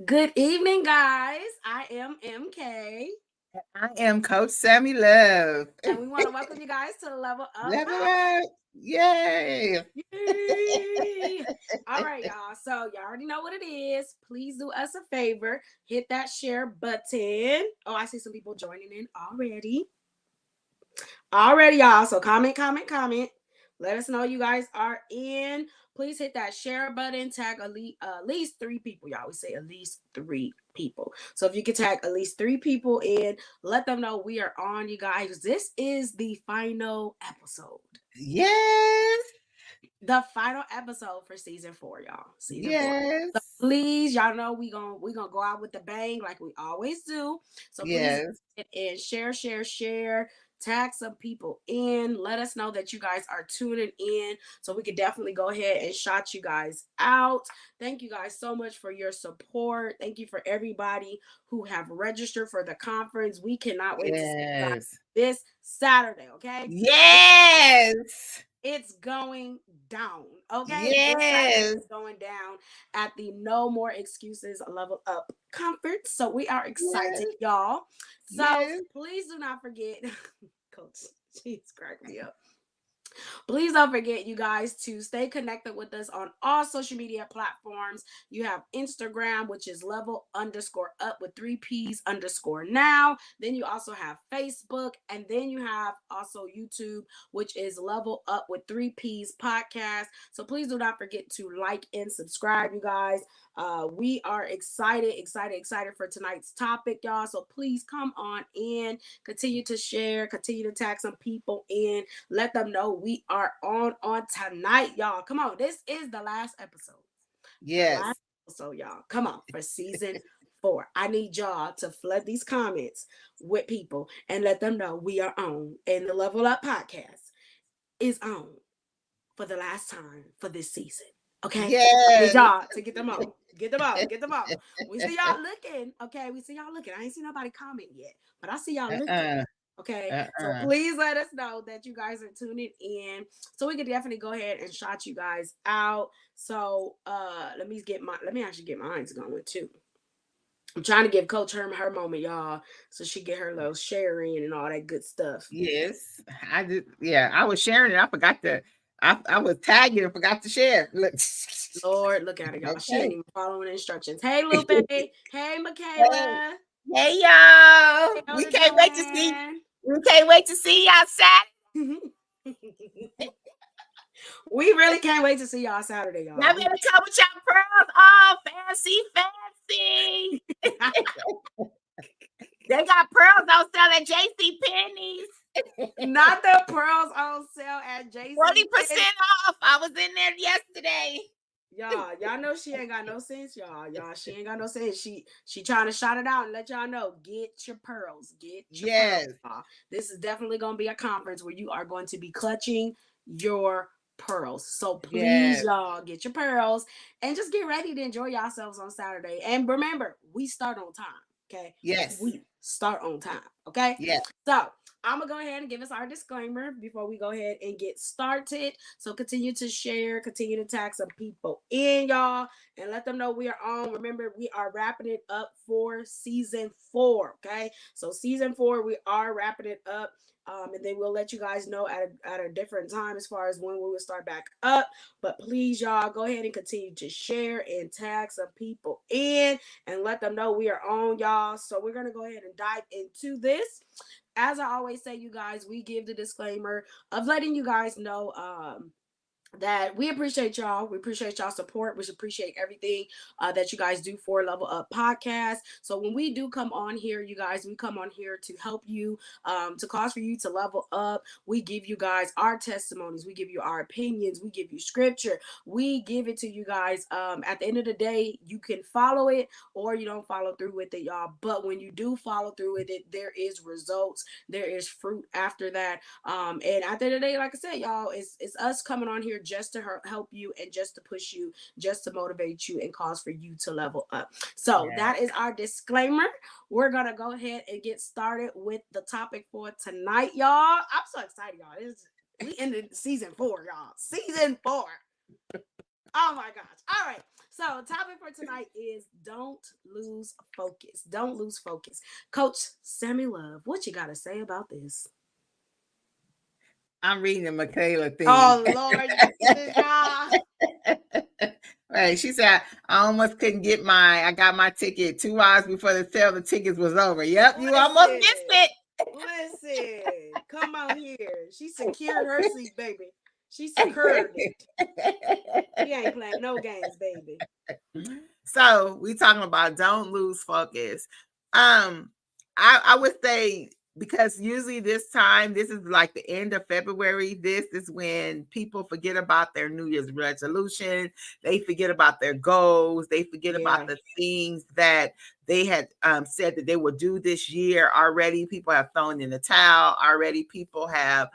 Good evening, guys. I am MK, I am Coach Sammy Love. and we want to welcome you guys to the Level Up Level up. Yay. Podcast. Yay! All right, y'all. So, y'all already know what it is. Please do us a favor, hit that share button. Oh, I see some people joining in already. Already, y'all. So, comment. Let us know you guys are in. Please hit that share button. Tag at least three people, y'all. We say at least three people. So if you can tag at least three people in, let them know we are on, you guys. This is the final episode. Yes. The final episode for season 4, y'all. Season 4. So Yes. please, y'all know we gonna go out with the bang like we always do. So please Yes. and share, tag some people in. Let us know that you guys are tuning in, so we could definitely go ahead and shout you guys out. Thank you guys so much for your support. Thank you for everybody who have registered for the conference. We cannot wait to see you guys Yes. this Saturday. Okay, Yes. it's going down. Okay, this Saturday Yes. is going down at the No More Excuses Level Up Conference. So we are excited, Yes. y'all. So Yes. please do not forget, Coach. She's cracking me up. Please don't forget, you guys, to stay connected with us on all social media platforms. You have Instagram, which is level underscore up with three P's underscore now. Then you also have Facebook, and then you have also YouTube, which is level up with three P's podcast. So please do not forget to like and subscribe, you guys. We are excited for tonight's topic, y'all. So please come on in, continue to share, continue to tag some people in, let them know we are on tonight, y'all. Come on, this is the last episode. The last Yes. episode, y'all. Come on, for season 4. I need y'all to flood these comments with people and let them know we are on. And the Level Up podcast is on for the last time for this season. Okay? I need Yes. y'all to get them on. Get them on. Get them on. We see y'all looking. Okay. We see y'all looking. I ain't see nobody comment yet, but I see y'all looking. Uh-uh. Okay. So Uh-uh. please let us know that you guys are tuning in. So we can definitely go ahead and shout you guys out. So let me actually get mine going too. I'm trying to give Coach her moment, y'all, so she get her little sharing and all that good stuff. Yes. I did. Yeah. I was sharing it. I forgot to. I was tagging and forgot to share. Look. Lord, look at her, y'all. She ain't Okay. even following instructions. Hey, Lupe. Hey, Hey, Michaela. hey, y'all. Hey, We Elder can't wait to see. Joanne. We can't wait to see y'all Saturday. We really can't wait to see y'all Saturday, y'all. Y'all better come with y'all pearls all fancy, fancy. They got pearls on sale at JC Penney's. Not the pearls on sale at JC 40% off. I was in there yesterday. y'all know she ain't got no sense, y'all. She ain't got no sense. She trying to shout it out and let y'all know. Get your pearls. Get your pearls, Yes. y'all. This is definitely gonna be a conference where you are going to be clutching your pearls. So please, Yes. y'all, get your pearls and just get ready to enjoy yourselves on Saturday. And remember, we start on time. Okay. Yes. We start on time. Okay. Yes. So I'm gonna go ahead and give us our disclaimer before we go ahead and get started. So continue to share, continue to tag some people in, y'all, and let them know we are on. Remember, we are wrapping it up for season 4. Okay, so season 4, we are wrapping it up. And then we'll let you guys know at a different time as far as when we will start back up. But please, y'all, go ahead and continue to share and tag some people in and let them know we are on, y'all. So we're gonna go ahead and dive into this. As I always say, you guys, we give the disclaimer of letting you guys know that we appreciate y'all. We appreciate y'all support. We appreciate everything that you guys do for Level Up Podcast. So when we do come on here, you guys, we come on here to help you, to cause for you to level up. We give you guys our testimonies. We give you our opinions. We give you scripture. We give it to you guys. At the end of the day, you can follow it or you don't follow through with it, y'all. But when you do follow through with it, there is results. There is fruit after that. And at the end of the day, like I said, y'all, it's us coming on here just to help you and just to push you, just to motivate you and cause for you to level up. So Yes. that is our disclaimer. We're gonna go ahead and get started with the topic for tonight, y'all. I'm so excited, y'all. We ended season 4, y'all. Season 4. Oh my gosh. All right. So, topic for tonight is don't lose focus. Don't lose focus. Coach Sammy Love, what you got to say about this? I'm reading the Michaela thing. Oh, Lord Jesus, y'all. Right. She said, I almost couldn't get I got my ticket 2 hours before the sale of the tickets was over. Yep, you almost missed it. Listen, come on here. She secured her seat, baby. She secured it. She ain't playing no games, baby. So we talking about don't lose focus. I would say, because usually this is like the end of February. This is when people forget about their New Year's resolution. They forget about their goals. They forget about the things that they had said that they would do this year already. People have thrown in the towel already. People have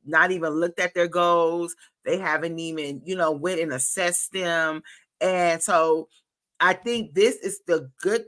not even looked at their goals. They haven't even, went and assessed them. And so I think this is the good,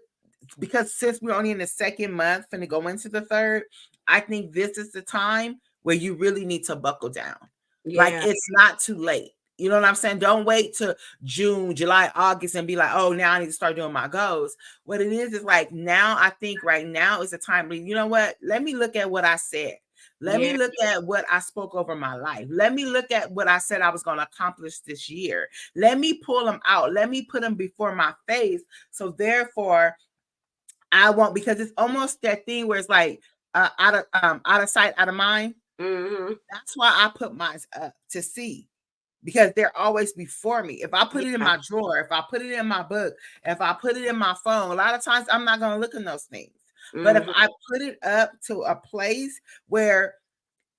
because since we're only in the second month and to go into the third, I think this is the time where you really need to buckle down. Yeah. Like, it's not too late. You know what I'm saying? Don't wait till June, July, August and be like, oh, now I need to start doing my goals. What it is like, now I think right now is the time, you know what? Let me look at what I said. Let me look at what I spoke over my life. Let me look at what I said I was going to accomplish this year. Let me pull them out. Let me put them before my face. So therefore, I won't, because it's almost that thing where it's like out of sight, out of mind. Mm-hmm. That's why I put mine up to see, because they're always before me. If I put it in my drawer, if I put it in my book, if I put it in my phone, a lot of times I'm not going to look in those things. Mm-hmm. But if I put it up to a place where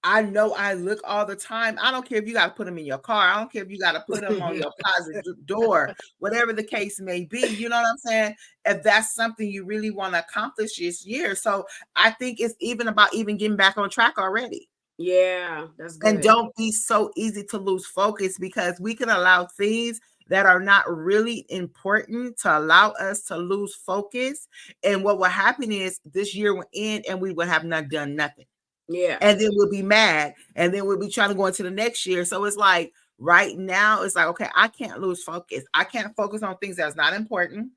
I know I look all the time, I don't care if you got to put them in your car. I don't care if you got to put them on your closet door, whatever the case may be. You know what I'm saying? If that's something you really want to accomplish this year. So I think it's even about even getting back on track already. Yeah, that's good. And don't be so easy to lose focus, because we can allow things that are not really important to allow us to lose focus. And what will happen is this year will end and we will have not done nothing. Yeah. And then we'll be mad. And then we'll be trying to go into the next year. So it's like right now, it's like, okay, I can't lose focus. I can't focus on things that's not important.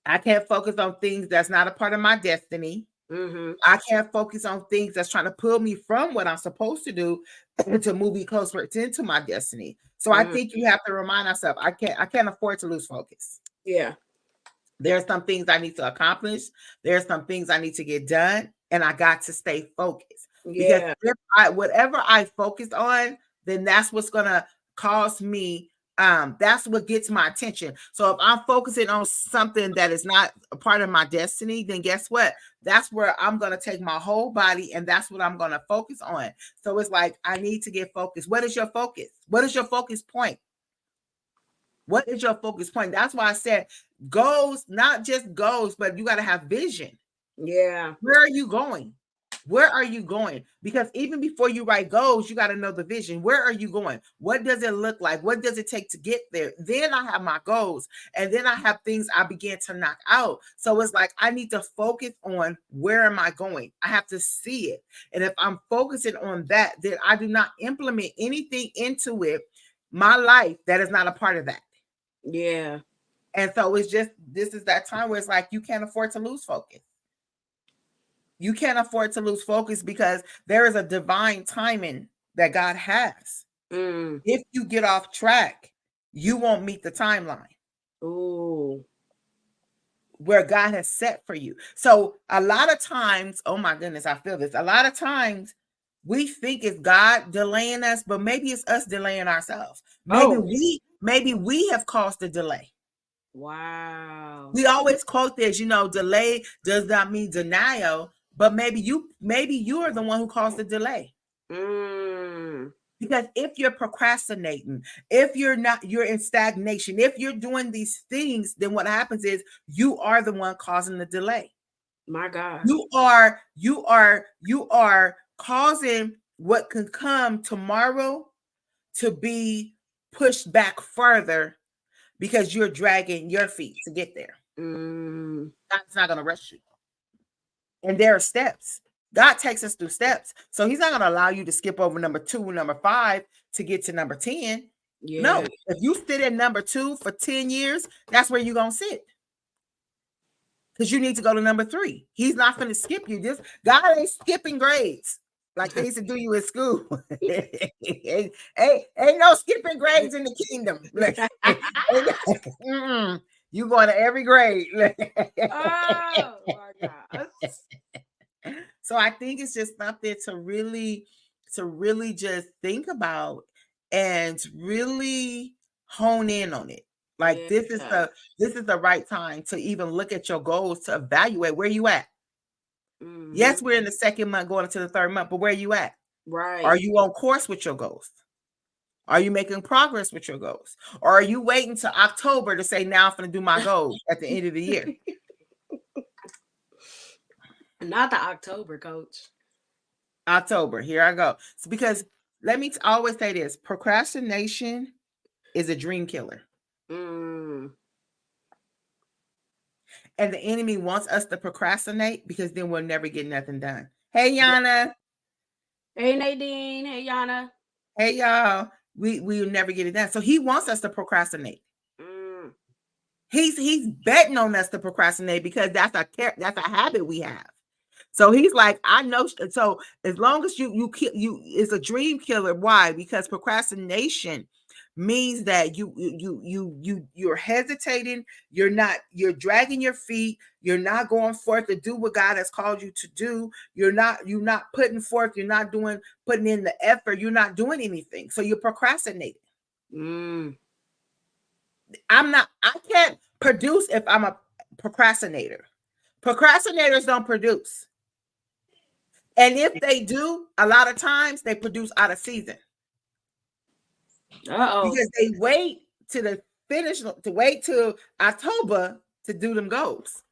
I can't focus on things that's not a part of my destiny. Mm-hmm. I can't focus on things that's trying to pull me from what I'm supposed to do to move me closer into my destiny. So I think you have to remind ourselves, I can't afford to lose focus. Yeah. There's some things I need to accomplish. There's some things I need to get done, and I got to stay focused. Yeah. Because if whatever I focus on, then that's what's gonna cause me. That's what gets my attention. So if I'm focusing on something that is not a part of my destiny, then guess what? That's where I'm going to take my whole body, and that's what I'm going to focus on. So it's like, I need to get focused. What is your focus? What is your focus point? What is your focus point? That's why I said goals, not just goals, but you got to have vision. Yeah. Where are you going? Where are you going? Because even before you write goals, you got to know the vision. Where are you going? What does it look like? What does it take to get there? Then I have my goals, and then I have things I begin to knock out. So it's like, I need to focus on where am I going? I have to see it. And if I'm focusing on that, then I do not implement anything into it, my life, that is not a part of that. Yeah. And so it's just, this is that time where it's like, you can't afford to lose focus. You can't afford to lose focus, because there is a divine timing that God has. If you get off track, you won't meet the timeline. Ooh. Where God has set for you. So a lot of times, oh my goodness, I feel this. A lot of times we think it's God delaying us, but maybe it's us delaying ourselves. Maybe we have caused the delay. Wow. We always quote this, delay does not mean denial. But maybe you are the one who caused the delay. Because if you're procrastinating, if you're in stagnation, if you're doing these things, then what happens is you are the one causing the delay. My God. You are causing what can come tomorrow to be pushed back further, because you're dragging your feet to get there. God's not going to rush you. And there are steps. God takes us through steps. So he's not going to allow you to skip over number 2, number 5 to get to number 10. No, Yeah. if you sit at number 2 for 10 years, that's where you're gonna sit. Because you need to go to number 3. He's not gonna skip you. This God ain't skipping grades like they used to do you in school. ain't no skipping grades in the kingdom. You going to every grade. Oh my God. So I think it's just something to really just think about and really hone in on it. Like this is Yeah. the right time to even look at your goals, to evaluate where you at. Yes, Mm-hmm. we're in the second month going into the third month, but where you at? Right. Are you on course with your goals? Are you making progress with your goals? Or are you waiting to October to say, now I'm going to do my goals at the end of the year? Not the October, coach. October, here I go. So because let me always say this, procrastination is a dream killer. Mm. And the enemy wants us to procrastinate because then we'll never get nothing done. Hey, Yana. Hey, Nadine. Hey, Yana. Hey, y'all. We'll never get it done. So he wants us to procrastinate. Mm. He's betting on us to procrastinate because that's a habit we have. So he's like, I know. So as long as you it's a dream killer. Why? Because procrastination means that you're hesitating. You're dragging your feet. You're not going forth to do what God has called you to do. You're not putting forth. You're not putting in the effort. You're not doing anything. So you're procrastinating. Mm. I can't produce if I'm a procrastinator. Procrastinators don't produce. And if they do, a lot of times they produce out of season. Because they wait to the finish, to wait till October to do them goals.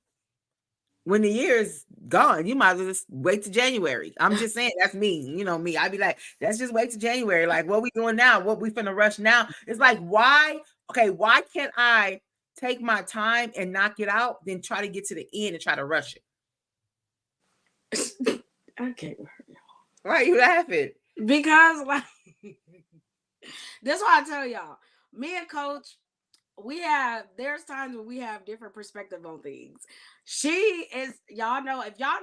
When the year is gone, you might as well just wait to January. I'm just saying, that's me. You know me. I'd be like, let's just wait to January. Like, what we doing now? What we finna rush now? It's like, why? Okay, why can't I take my time and knock it out, then try to get to the end and try to rush it? Okay. Why are you laughing? Because like that's why I tell y'all, me and Coach, there's times when we have different perspective on things. She is, y'all know, if y'all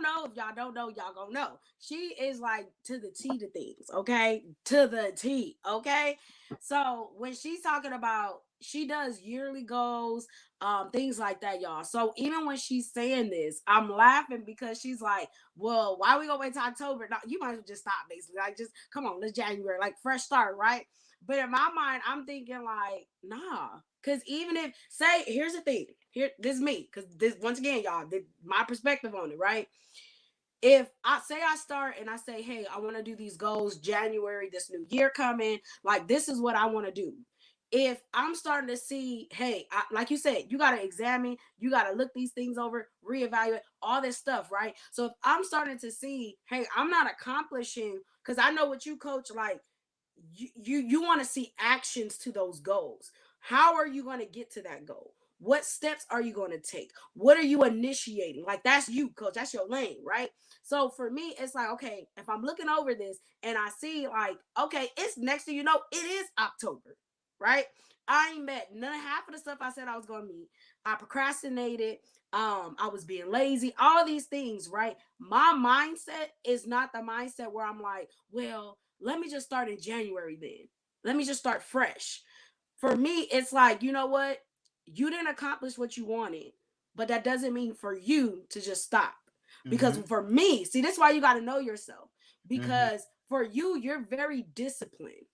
don't know, y'all gonna know. She is like to the T to things, okay? To the T, okay? So when she's talking about, she does yearly goals, things like that, y'all. So even when she's saying this, I'm laughing because she's like, well, why we gonna wait till October? No, you might as well just stop, basically. Like, just come on, let's January, like fresh start, right? But in my mind, I'm thinking like, nah. Cause even if, say, here's the thing. Here, this is me. Cause this, once again, y'all, my perspective on it, right? If I say I start and I say, hey, I want to do these goals January, this new year coming, like this is what I want to do. If I'm starting to see, hey, like you said, you got to examine, you got to look these things over, reevaluate all this stuff, right? So if I'm starting to see, hey, I'm not accomplishing, because I know what you coach, like you want to see actions to those goals. How are you going to get to that goal? What steps are you going to take? What are you initiating? Like, that's you, coach. That's your lane, right? So for me, it's like, okay, if I'm looking over this and I see like, okay, it's next to, it is October, right? I ain't met half of the stuff I said I was going to meet. I procrastinated. I was being lazy, all these things, right? My mindset is not the mindset where I'm like, well, let me just start in January then. Let me just start fresh. For me, it's like, you know what? You didn't accomplish what you wanted, but that doesn't mean for you to just stop. Because for me, see, this is why you got to know yourself. Because for you, you're very disciplined.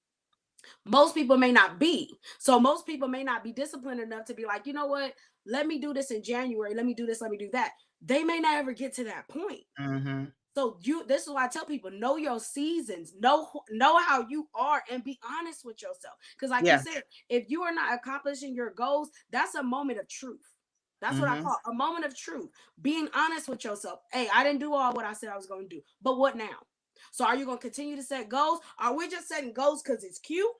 Most people may not be. So most people may not be disciplined enough to be like, you know what? Let me do this in January. Let me do this. Let me do that. They may not ever get to that point. So this is why I tell people, know your seasons, know how you are, and be honest with yourself. Because like you said, if you are not accomplishing your goals, that's a moment of truth. That's what I call a moment of truth. Being honest with yourself. Hey, I didn't do all what I said I was going to do. But what now? So are you going to continue to set goals? Are we just setting goals because it's cute?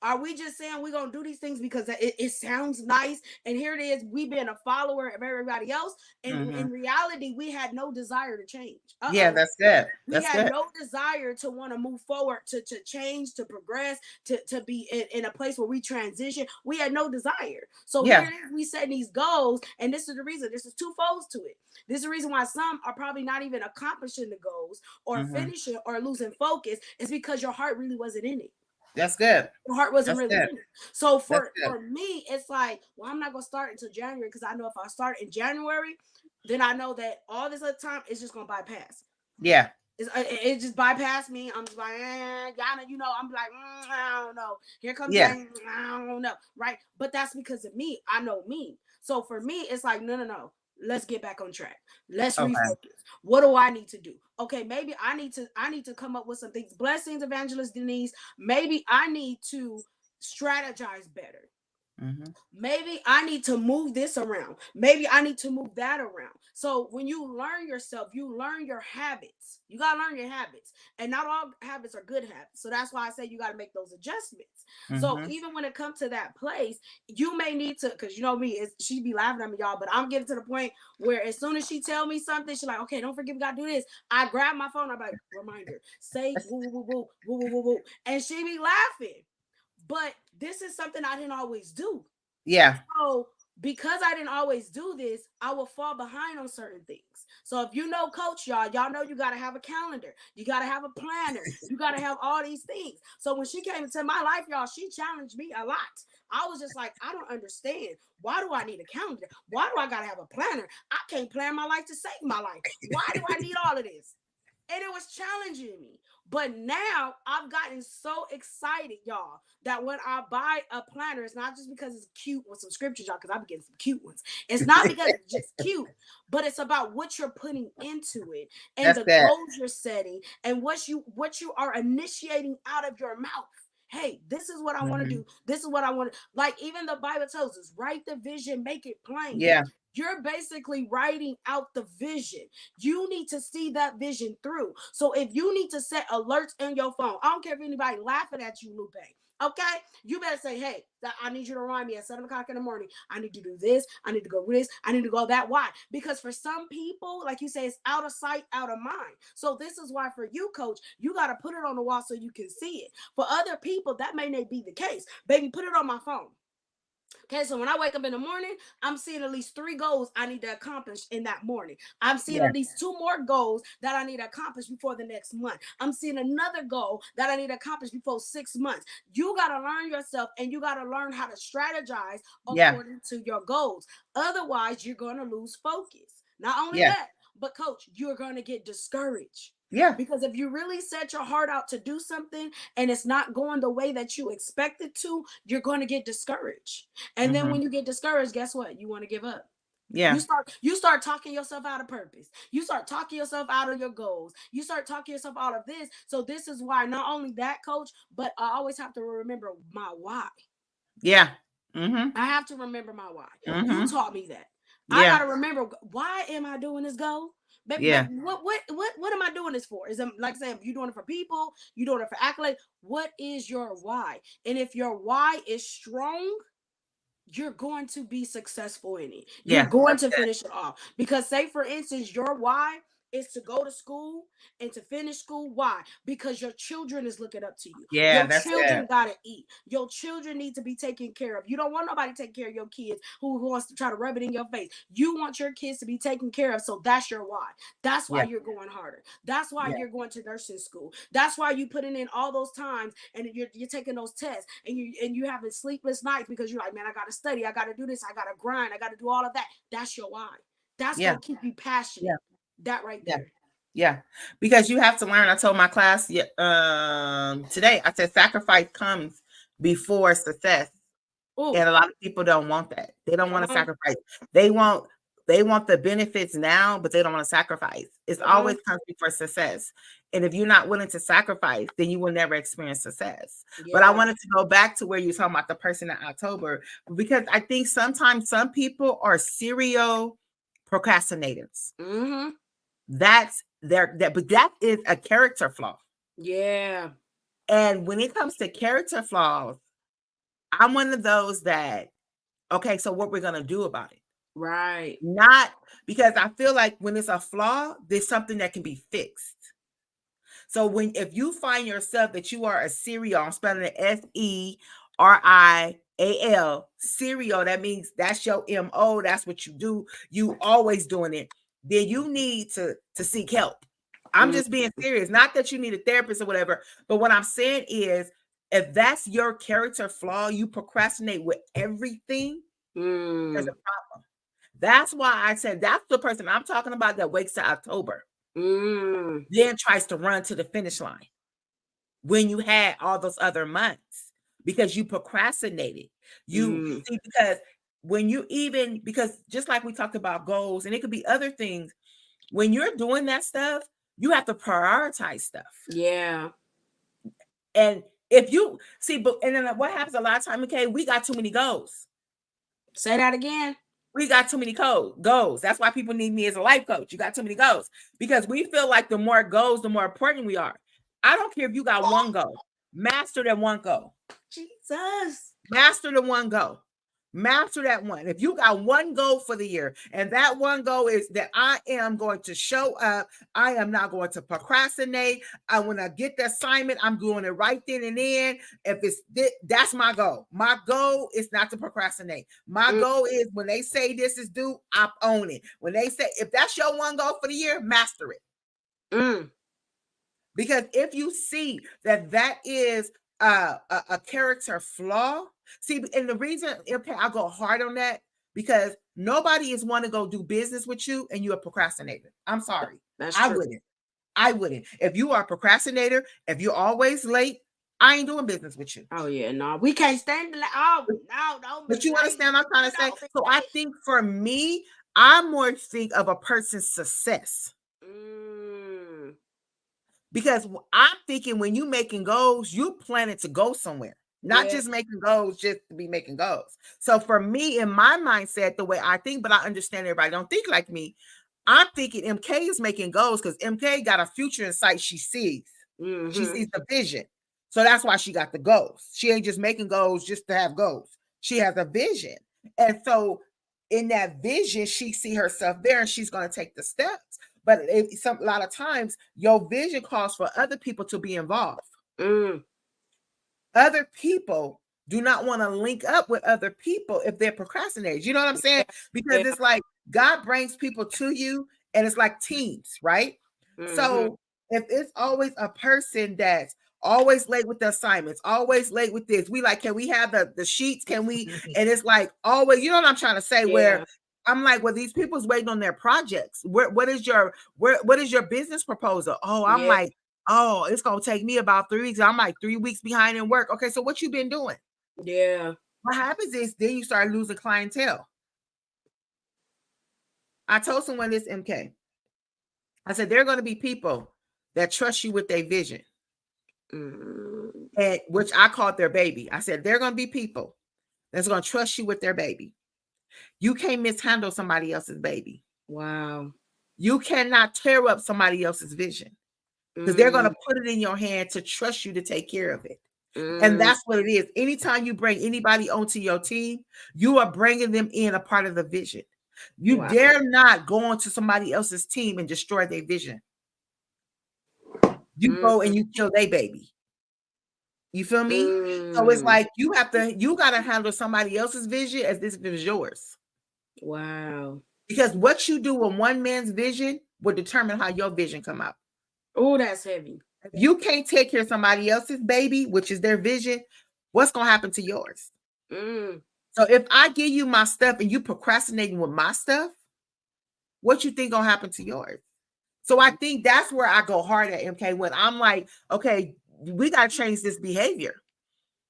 Are we just saying we're gonna do these things because it sounds nice? And here it is, we been a follower of everybody else, and in reality, we had no desire to change. Yeah, that's good. We That's had good. no desire to want to move forward, to change, to progress, to be in a place where we transition. We had no desire. So Yeah. here it is, we set these goals, and this is the reason. This is two folds to it. This is the reason why some are probably not even accomplishing the goals or finishing or losing focus. Is because your heart really wasn't in it. That's good. Your heart wasn't That's really good. in it. So for me, it's like, well, I'm not gonna start until January, because I know if I start in January, then I know that all this other time is just gonna bypass. Yeah. It just bypassed me. I'm just like, y'all, you know, I'm like, I don't know. Here comes Yeah. I don't know, right? But that's because of me. I know me. So for me, it's like, no. Let's get back on track. Let's refocus. What do I need to do? Okay, maybe I need to come up with some things. Blessings, Evangelist Denise. Maybe I need to strategize better. Maybe I need to move this around. Maybe I need to move that around. So when you learn yourself, you learn your habits. You got to learn your habits. And not all habits are good habits. So that's why I say you got to make those adjustments. So even when it comes to that place, you may need to, because you know me, she be laughing at me, y'all, but I'm getting to the point where as soon as she tell me something, she's like, okay, don't forget we got to do this. I grab my phone. I'm like, reminder, say woo, woo, woo, woo, woo, woo, woo. And she be laughing. But this is something I didn't always do. Yeah. So because I didn't always do this, I will fall behind on certain things. So if you know Coach, y'all know you got to have a calendar. You got to have a planner. You got to have all these things. So when she came into my life, y'all, she challenged me a lot. I was just like, I don't understand. Why do I need a calendar? Why do I got to have a planner? I can't plan my life to save my life. Why do I need all of this? And it was challenging me. But now I've gotten so excited, y'all, that when I buy a planner, it's not just because it's cute with some scriptures, y'all, because I'm getting some cute ones. It's not because it's just cute, but it's about what you're putting into it and the goals you're setting and what you are initiating out of your mouth. Hey, this is what I want to do. This is what I want to, like, even the Bible tells us, write the vision, make it plain. Yeah. You're basically writing out the vision. You need to see that vision through. So if you need to set alerts in your phone, I don't care if anybody laughing at you, Lupe. Okay, you better say, hey, I need you to remind me at 7 o'clock in the morning. I need to do this. I need to go this. I need to go that. Why? Because for some people, like you say, it's out of sight, out of mind. So this is why for you, Coach, you got to put it on the wall so you can see it. For other people, that may not be the case. Baby, put it on my phone. Okay, so when I wake up in the morning, I'm seeing at least 3 goals I need to accomplish in that morning. I'm seeing at least 2 more goals that I need to accomplish before the next month. I'm seeing another goal that I need to accomplish before 6 months. You got to learn yourself and you got to learn how to strategize according to your goals. Otherwise, you're going to lose focus. Not only that, but Coach, you're going to get discouraged. Yeah. Because if you really set your heart out to do something and it's not going the way that you expect it to, you're going to get discouraged. And then when you get discouraged, guess what? You want to give up. Yeah. You start talking yourself out of purpose. You start talking yourself out of your goals. You start talking yourself out of this. So this is why not only that, Coach, but I always have to remember my why. Yeah. I have to remember my why. You taught me that. I got to remember, why am I doing this goal? But what am I doing this for? Is it, like I said, you doing it for people? You doing it for accolade? What is your why? And if your why is strong, you're going to be successful in it. You're going to finish it off. Because say, for instance, your why is to go to school and to finish school. Why? Because your children is looking up to you. Yeah, your children gotta eat. Your children need to be taken care of. You don't want nobody taking care of your kids who wants to try to rub it in your face. You want your kids to be taken care of. So that's your why. That's why you're going harder. That's why you're going to nursing school. That's why you putting in all those times and you're taking those tests and you having sleepless nights because you're like, man, I gotta study, I gotta do this, I gotta grind, I gotta do all of that. That's your why. That's gonna keep you passionate. That right there. Yeah, because you have to learn. I told my class today, I said sacrifice comes before success. Ooh. And a lot of people don't want that. They don't want to sacrifice. They want the benefits now, but they don't want to sacrifice. It's always comes before success. And if you're not willing to sacrifice, then you will never experience success. But I wanted to go back to where you were talking about the person in October, because I think sometimes some people are serial procrastinators. That's but that is a character flaw. Yeah. And when it comes to character flaws, I'm one of those that, okay, so what we're gonna do about it? Right. Not because I feel like when it's a flaw, there's something that can be fixed. So if you find yourself that you are a serial, I'm spelling it SERIAL, serial, that means that's your MO, that's what you do, you always doing it, then you need to seek help. I'm just being serious. Not that you need a therapist or whatever, but what I'm saying is if that's your character flaw, you procrastinate with everything, there's a problem. That's why I said that's the person I'm talking about that wakes to October. Then tries to run to the finish line when you had all those other months because you procrastinated. You see, because when you because just like we talked about goals, and it could be other things, when you're doing that stuff, you have to prioritize stuff. Yeah. And if you see, and then what happens a lot of time, okay, we got too many goals. Say that again. We got too many goals. That's why people need me as a life coach. You got too many goals because we feel like the more goals, the more important we are. I don't care if you got one goal. Master that one goal. Jesus. Master the one goal. Master that one. If you got one goal for the year, and that one goal is that I am going to show up, I am not going to procrastinate. I want to get the assignment, I'm doing it right then and then. If it's that's my goal. My goal is not to procrastinate. My goal is when they say this is due, I own it. When they say, if that's your one goal for the year, master it. Because if you see that is a character flaw. See, and the reason, okay, I'll go hard on that because nobody is want to go do business with you and you're a procrastinator. I'm sorry. That's true. I wouldn't. If you are a procrastinator, if you're always late, I ain't doing business with you. Oh yeah, no, we can't stand the no. But you understand what I'm trying to say? So I think for me, I more think of a person's success. Because I'm thinking when you making goals, you planning to go somewhere, not just making goals just to be making goals. So for me, in my mindset, the way I think, but I understand everybody don't think like me, I'm thinking MK is making goals because MK got a future in sight she sees. She sees the vision. So that's why she got the goals. She ain't just making goals just to have goals. She has a vision. And so in that vision, she see herself there and she's going to take the steps. But a lot of times, your vision calls for other people to be involved. Other people do not want to link up with other people if they're procrastinators. You know what I'm saying? Because it's like God brings people to you, and it's like teams, right? So if it's always a person that's always late with the assignments, always late with this, we like, can we have the sheets? Can we? And it's like always, you know what I'm trying to say? Where I'm like, well, these people's waiting on their projects. What is your business proposal? Oh, I'm like, oh, it's gonna take me about 3 weeks. I'm like 3 weeks behind in work. Okay, so what you been doing? Yeah. What happens is then you start losing clientele. I told someone this, MK. I said there are going to be people that trust you with their vision, and which I called their baby. I said there are going to be people that's going to trust you with their baby. You can't mishandle somebody else's baby. Wow. You cannot tear up somebody else's vision because they're going to put it in your hand to trust you to take care of it. And that's what it is. Anytime you bring anybody onto your team, you are bringing them in a part of the vision. You dare not go onto somebody else's team and destroy their vision. You go and you kill their baby. You feel me? So it's like you got to handle somebody else's vision as if it was yours. Wow. Because what you do with one man's vision will determine how your vision come out. Oh, that's heavy. If you can't take care of somebody else's baby, which is their vision, what's going to happen to yours? So if I give you my stuff and you procrastinating with my stuff, what you think going to happen to yours? So I think that's where I go hard at, MK, when I'm like, okay, we got to change this behavior.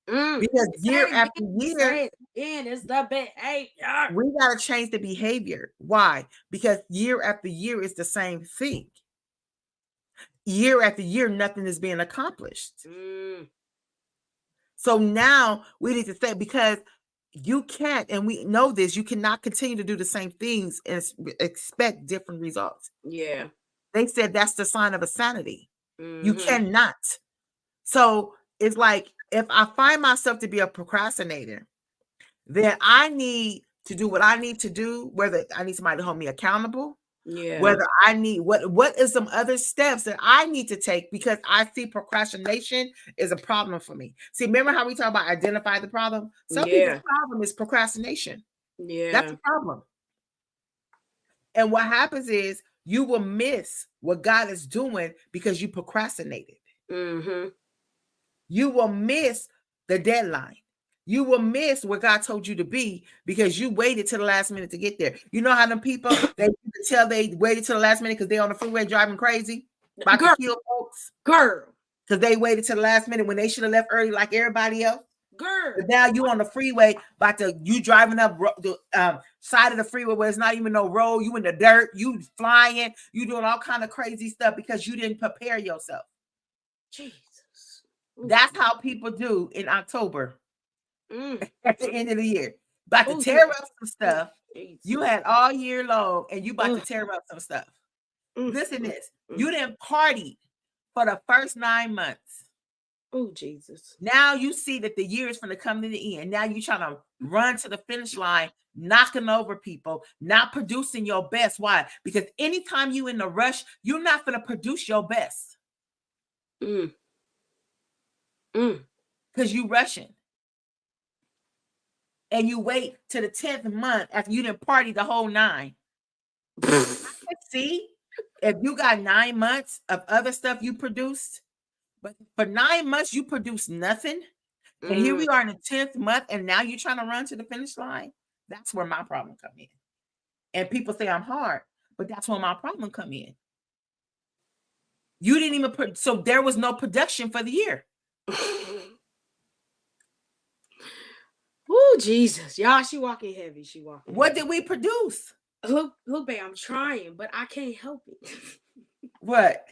Because year after year, it's the behavior. We got to change the behavior. Why? Because year after year is the same thing. Year after year, nothing is being accomplished. So now we need to say, because you can't, and we know this, you cannot continue to do the same things and expect different results. Yeah. They said that's the sign of insanity. You cannot. So it's like, if I find myself to be a procrastinator, then I need to do what I need to do, whether I need somebody to hold me accountable, Yeah. whether I need what is some other steps that I need to take, because I see procrastination is a problem for me. See, remember how we talk about identify the problem? Some people's Yeah. problem is procrastination. That's Yeah. a problem. And what happens is you will miss what God is doing because you procrastinated. Mm-hmm. You will miss the deadline. You will miss what God told you to be because you waited till the last minute to get there. You know how them people, they you can tell they waited till the last minute because they on the freeway driving crazy, about Girl. to kill folks, Girl. because they waited till the last minute when they should have left early like everybody else. Girl. But now you on the freeway, you driving up the side of the freeway where it's not even no road. You in the dirt, you flying, you doing all kind of crazy stuff because you didn't prepare yourself. Jesus. That's how people do in October. At the end of the year, about to Ooh, tear up some stuff Jesus. you had all year long, and you about to tear up some stuff. Listen to this. You didn't party for the first 9 months. Oh, Jesus. Now you see that the year is going to come to the end. Now you trying to run to the finish line, knocking over people, not producing your best. Why? Because anytime you in the rush, you're not going to produce your best. Because you rushing. And you wait to the 10th month after you didn't party the whole 9. See, if you got 9 months of other stuff you produced, but for 9 months you produced nothing, and here we are in the 10th month, and now you're trying to run to the finish line. That's where my problem come in. And people say I'm hard, but that's where my problem come in. You didn't even so there was no production for the year. Oh, Jesus. Y'all, she walking heavy. She walking What heavy. did we produce? Look, babe, I'm trying, but I can't help it. What?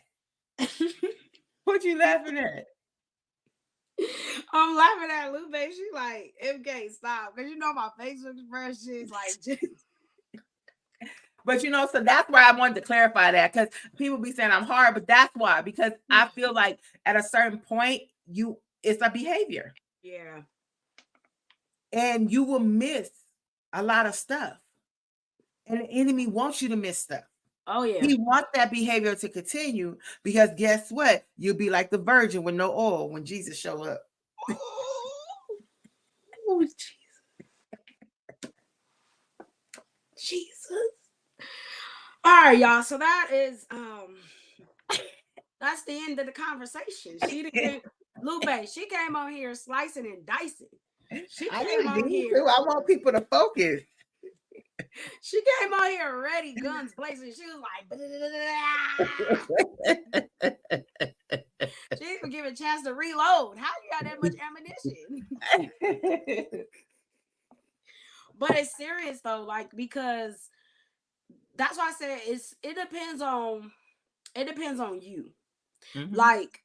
What you laughing at? I'm laughing at Lupe. She like, MK, stop. Because you know my facial expression is like just... But you know, so that's why I wanted to clarify that, because people be saying I'm hard, but that's why, because I feel like at a certain point, it's a behavior. Yeah. And you will miss a lot of stuff. And the enemy wants you to miss stuff. Oh, yeah. He wants that behavior to continue, because guess what? You'll be like the virgin with no oil when Jesus show up. Oh, Jesus. Jesus. All right, y'all. So that is that's the end of the conversation. Lupe, she came on here slicing and dicing. She came on here. I want people to focus. She came on here ready, guns blazing. She was like, she didn't even give a chance to reload. How you got that much ammunition? But it's serious though, like, because that's why I said it depends on you. Mm-hmm. Like,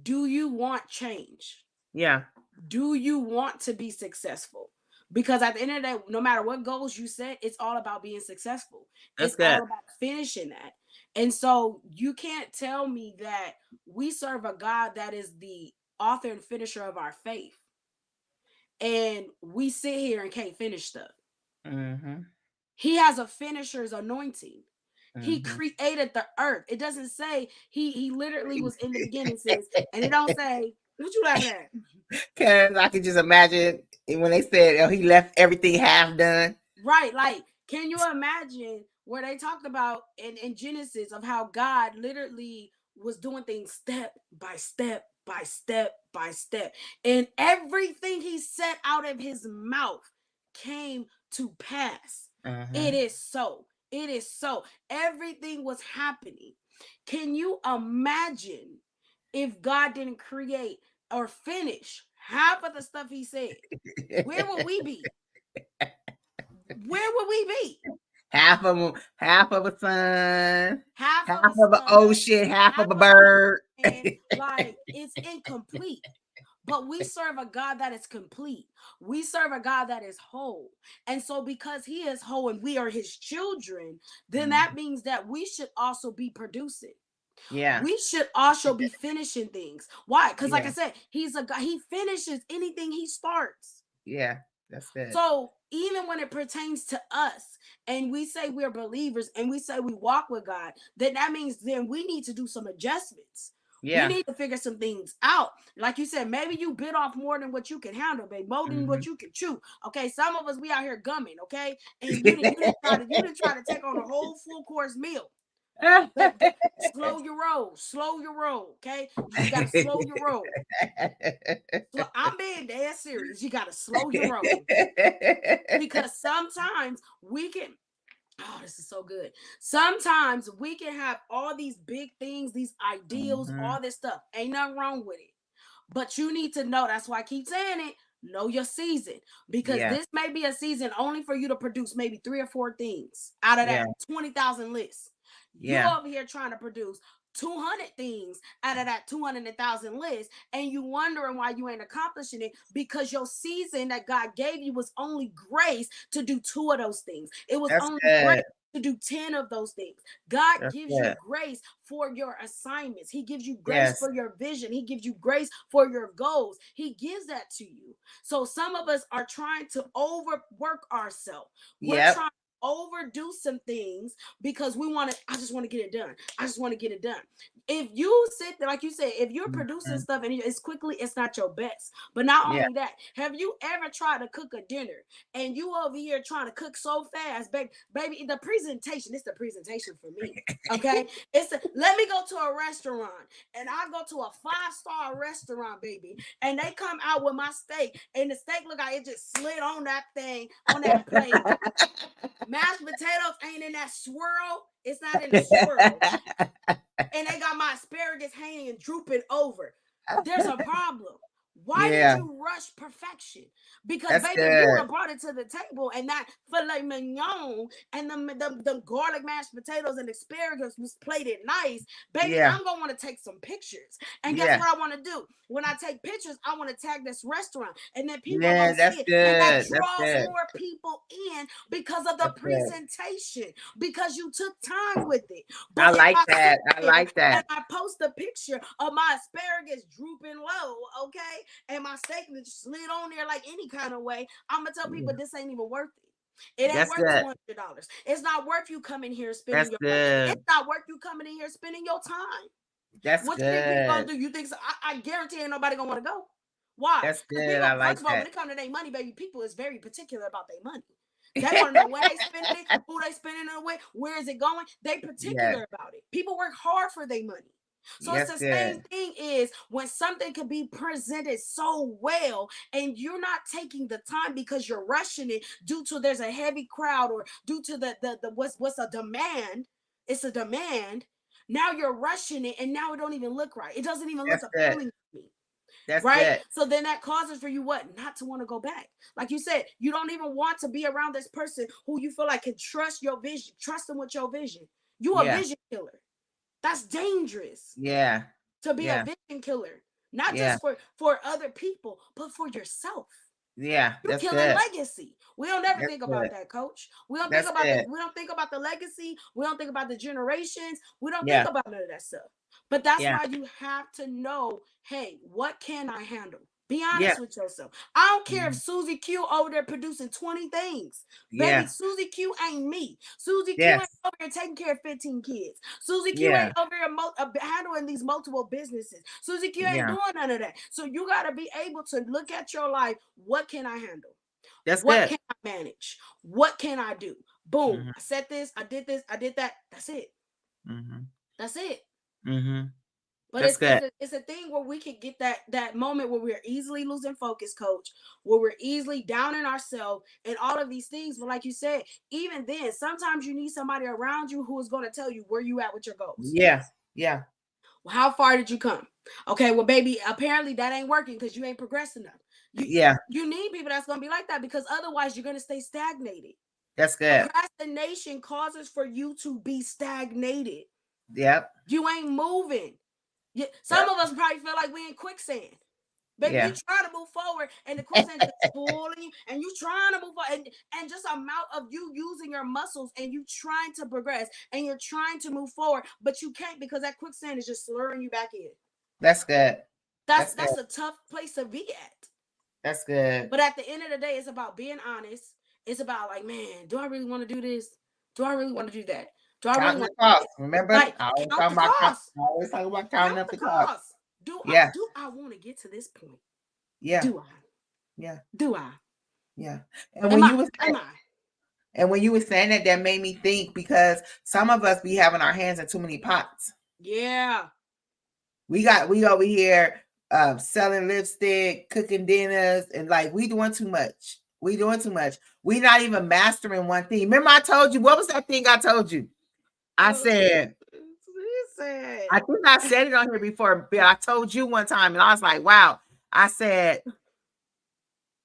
do you want change? Yeah. Do you want to be successful? Because at the end of the day, no matter what goals you set, it's all about being successful. It's all about finishing that. And so you can't tell me that we serve a God that is the author and finisher of our faith, and we sit here and can't finish stuff. Mm-hmm. He has a finisher's anointing. Mm-hmm. He created the earth. It doesn't say he literally was in the beginning, sis. And it don't say, what you laughing at? Because I can just imagine when they said, he left everything half done. Right. Like, can you imagine where they talked about in Genesis of how God literally was doing things step by step by step by step. And everything he said out of his mouth came to pass. Uh-huh. It is so. It is so. Everything was happening. Can you imagine if God didn't create or finish half of the stuff he said? Where would we be? Where would we be? Half of a sun, half of an ocean, half of a bird. Like, it's incomplete. But we serve a God that is complete. We serve a God that is whole. And so because he is whole and we are his children, then that means that we should also be producing. Yeah. We should also be finishing things. Why? Because like I Yeah. said, he's a guy, he finishes anything he starts. Yeah. That's good. So even when it pertains to us and we say we're believers and we say we walk with God, then that means then we need to do some adjustments. We Yeah. need to figure some things out. Like you said, maybe you bit off more than what you can handle, babe, more than what you can chew. Okay, some of us we out here gumming, okay, and you didn't try to take on a whole full course meal. But slow your roll, okay? You just gotta slow your roll. I'm being dead serious. You gotta slow your roll because sometimes we can. Oh, this is so good. Sometimes we can have all these big things, these ideals, Mhm. all this stuff. Ain't nothing wrong with it. But you need to know. That's why I keep saying it. Know your season because Yeah. this may be a season only for you to produce maybe 3 or 4 things out of Yeah. that 20,000 list. You Yeah. over here trying to produce 200 things out of that 200,000 list, and you wondering why you ain't accomplishing it because your season that God gave you was only grace to do 2 of those things. It was That's only grace good. to do 10 of those things. God That's gives you good. grace for your assignments. He gives you grace Yes. for your vision. He gives you grace for your goals. He gives that to you. So some of us are trying to overwork ourselves. We're Yep. trying to overdo some things because I just want to get it done. I just want to get it done. If you sit there, like you said, if you're producing Mhm. stuff and it's quickly, it's not your best. But not Yeah. only that, have you ever tried to cook a dinner and you over here trying to cook so fast, baby, the presentation, it's the presentation for me. Okay. Let me go to a restaurant and I go to a 5-star restaurant, baby, and they come out with my steak and the steak look like it just slid on that thing, on that plate. Mashed potatoes ain't in that swirl. It's not in the swirl. And they got my asparagus hanging and drooping over. There's a problem. Why did Yeah. you rush perfection? Because That's baby, if you would good. have brought it to the table and that filet mignon and the garlic mashed potatoes and asparagus was plated nice, baby, Yeah. I'm gonna want to take some pictures. And guess Yeah. what I want to do? When I take pictures, I want to tag this restaurant, and then people are Yeah. gonna That's see it, and that good. That's draws good. more people in because of the That's good. presentation, because you took time with it. But I if like I sit that. I there like and that. I post a picture of my asparagus drooping low, okay, and my steak just slid on there like any kind of way, I'm gonna tell people Yeah. this ain't even worth it. It ain't That's worth good. $200. It's not worth you coming here spending That's your money. It's good. not worth you coming in here spending your time. That's What you think people gonna good. do? You think so? I guarantee ain't nobody gonna want to go. Why? That's Because good. people, I like first of all, when that. it comes to their money, baby, people is very particular about their money. They want to know where they spending it, who they spending it with, where is it going. They Yeah. particular about it. People work hard for their money. So it's That's the good. same thing is when something can be presented so well and you're not taking the time because you're rushing it due to there's a heavy crowd or due to the what's a demand. It's a demand. Now you're rushing it and now it don't even look right. It doesn't even look That's good. appealing to me. That's Right? good. So then that causes for you what? Not to want to go back. Like you said, you don't even want to be around this person who you feel like can trust your vision, trust them with your vision. You a Yeah. vision killer. That's dangerous Yeah. to be a Yeah. vision killer, not Yeah. just for other people, but for yourself. Yeah. You're That's killing good. legacy. We don't ever That's think about good. that, coach. We don't think That's about good. we don't think about the legacy. We don't think about the generations. We don't think Yeah. about none of that stuff. But that's Yeah. why you have to know, hey, what can I handle? Be Yeah. honest with yourself. I don't care if Mhm. Susie Q over there producing 20 things. Baby, Yeah. Susie Q ain't me. Susie Q ain't Yes. over here taking care of 15 kids. Susie Q Yeah. ain't over here handling these multiple businesses. Susie Q ain't Yeah. doing none of that. So you got to be able to look at your life. What can I handle? That's What good. can I manage? What can I do? Boom. Mhm. I said this, I did this, I did that. That's it. Mhm. That's it. Mhm. But That's good. it's a thing where we can get that moment where we're easily losing focus, coach, where we're easily down in ourselves and all of these things. But like you said, even then, sometimes you need somebody around you who is going to tell you where you at with your goals. Yeah. Yeah. Well, how far did you come? Okay, well, baby, apparently that ain't working because you ain't progressing enough. Yeah. You need people that's gonna be like that because otherwise you're gonna stay stagnated. That's good. Procrastination causes for you to be stagnated. Yep. You ain't moving. Some Yep. of us probably feel like we in quicksand. Baby, Yeah. you trying to move forward, and the quicksand just pulling you, and you trying to move forward, and just amount of you using your muscles, and you trying to progress, and you're trying to move forward, but you can't because that quicksand is just slurring you back in. That's good. That's That's good. a tough place to be at. That's good. But at the end of the day, it's about being honest. It's about like, man, do I really want to do this? Do I really want to do that? Do I really Counting want the cost. Remember? like I always count talk the about cost? counting Count up the the cost. cost. Yeah. Do I want to get to this point? Yeah. Do I? Yeah. Do I? Yeah. And when you was am I? And when you were saying that, that made me think, because some of us be having our hands in too many pots. Yeah. We over here selling lipstick, cooking dinners, and like we doing too much. We doing too much. We not even mastering one thing. Remember I told you, what was that thing I told you? I said, I think I said it on here before, but I told you one time and I was like, wow. I said,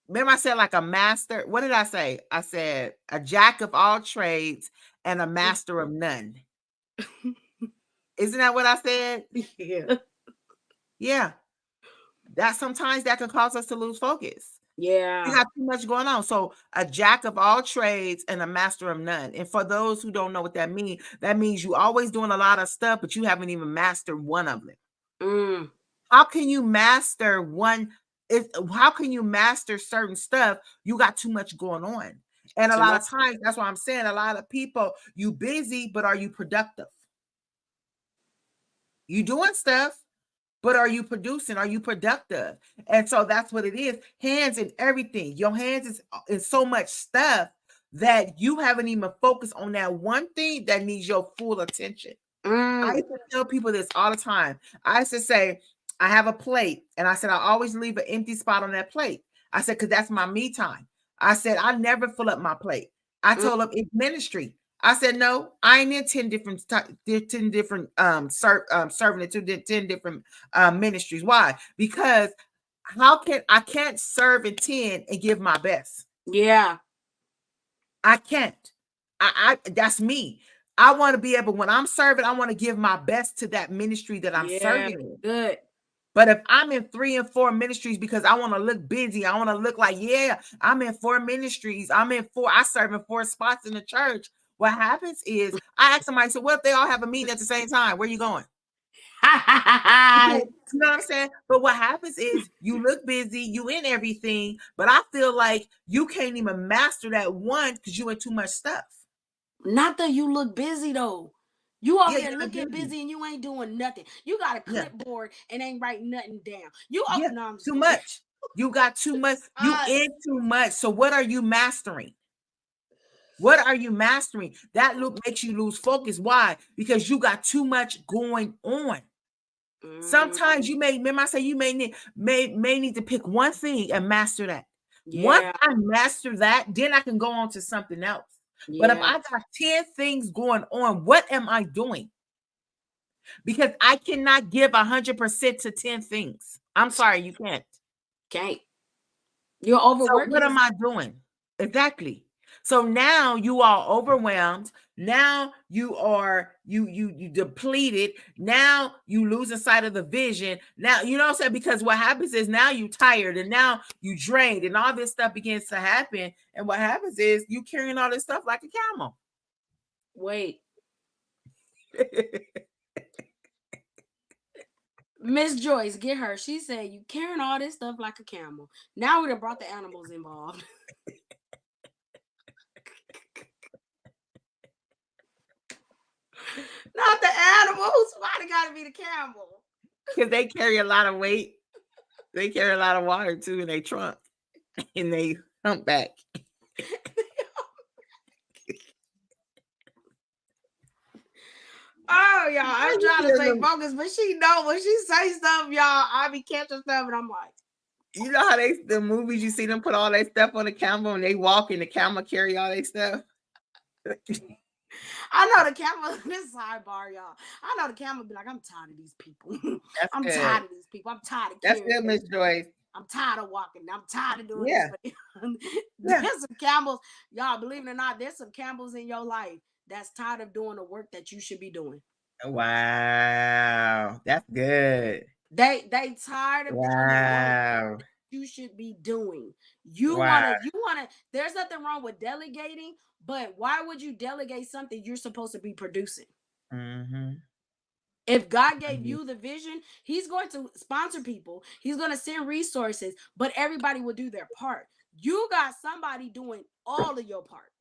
remember I said like a master. What did I say? I said a jack of all trades and a master of none. Isn't that what I said? Yeah. Yeah. That sometimes that can cause us to lose focus. Yeah. We got too much going on. So a jack of all trades and a master of none. And for those who don't know what that means you always doing a lot of stuff, but you haven't even mastered one of them. How can you master one? How can you master certain stuff? You got too much going on. And a lot of times, that's what I'm saying. A lot of people, you busy, but are you productive? You doing stuff, but are you producing? Are you productive? And so that's what it is. Hands in everything. Your hands is in so much stuff that you haven't even focused on that one thing that needs your full attention. I used to tell people this all the time. I used to say, I have a plate, and I said, I always leave an empty spot on that plate. I said, because that's my me time. I said, I never fill up my plate. I told them it's ministry. I said, no, I ain't in 10 different serving it to 10 different ministries. Why? Because I can't serve in 10 and give my best. Yeah. I can't. I that's me. I want to be able, when I'm serving, I want to give my best to that ministry that I'm serving in. Good. But if I'm in 3 and 4 ministries because I want to look busy, I want to look like, yeah, I'm in 4 ministries. I serve in 4 spots in the church. What happens is I ask somebody, so what if they all have a meeting at the same time? Where are you going? You know what I'm saying? But what happens is you look busy, you in everything, but I feel like you can't even master that one because you in too much stuff. Not that you look busy though. You out here looking busy and you ain't doing nothing. You got a clipboard and ain't writing nothing down. Too much. You got too much. You in too much. So what are you mastering? What are you mastering? That makes you lose focus. Why? Because you got too much going on. Sometimes you may, remember I say you may need to pick one thing and master that. Once I master that, then I can go on to something else. But if I got 10 things going on, what am I doing? Because I cannot give 100% to 10 things. I'm sorry, you can't. You're overworking. So what am I doing? Exactly. So now you are overwhelmed. Now you are you depleted. Now you losing sight of the vision. Now you know what I'm saying? Because what happens is now you tired and now you drained and all this stuff begins to happen. And what happens is you carrying all this stuff like a camel. Wait. Miss Joyce, get her. She said you carrying all this stuff like a camel. Now we done brought the animals involved. Not the animals. Why they gotta be the camel? Because they carry a lot of weight. They carry a lot of water too in their trunk. And they humpback. Oh, y'all, I'm trying to stay focused, but she know when she say stuff, y'all, I be catching stuff, and I'm like, you know how the movies you see them put all their stuff on the camel and they walk and the camel carry all their stuff. I know the camel. This sidebar, y'all. I know the camel be like, I'm tired of these people. I'm tired of these people. I'm tired of. That's good, Miss Joyce. I'm tired of walking. I'm tired of doing this. There's some camels, y'all. Believe it or not, there's some camels in your life that's tired of doing the work that you should be doing. Wow, that's good. They tired of doing the work Wow. you should be doing. You Wow. wanna, there's nothing wrong with delegating, but why would you delegate something you're supposed to be producing? Mm-hmm. If God gave you the vision, He's going to sponsor people, He's going to send resources, but everybody will do their part. You got somebody doing all of your part.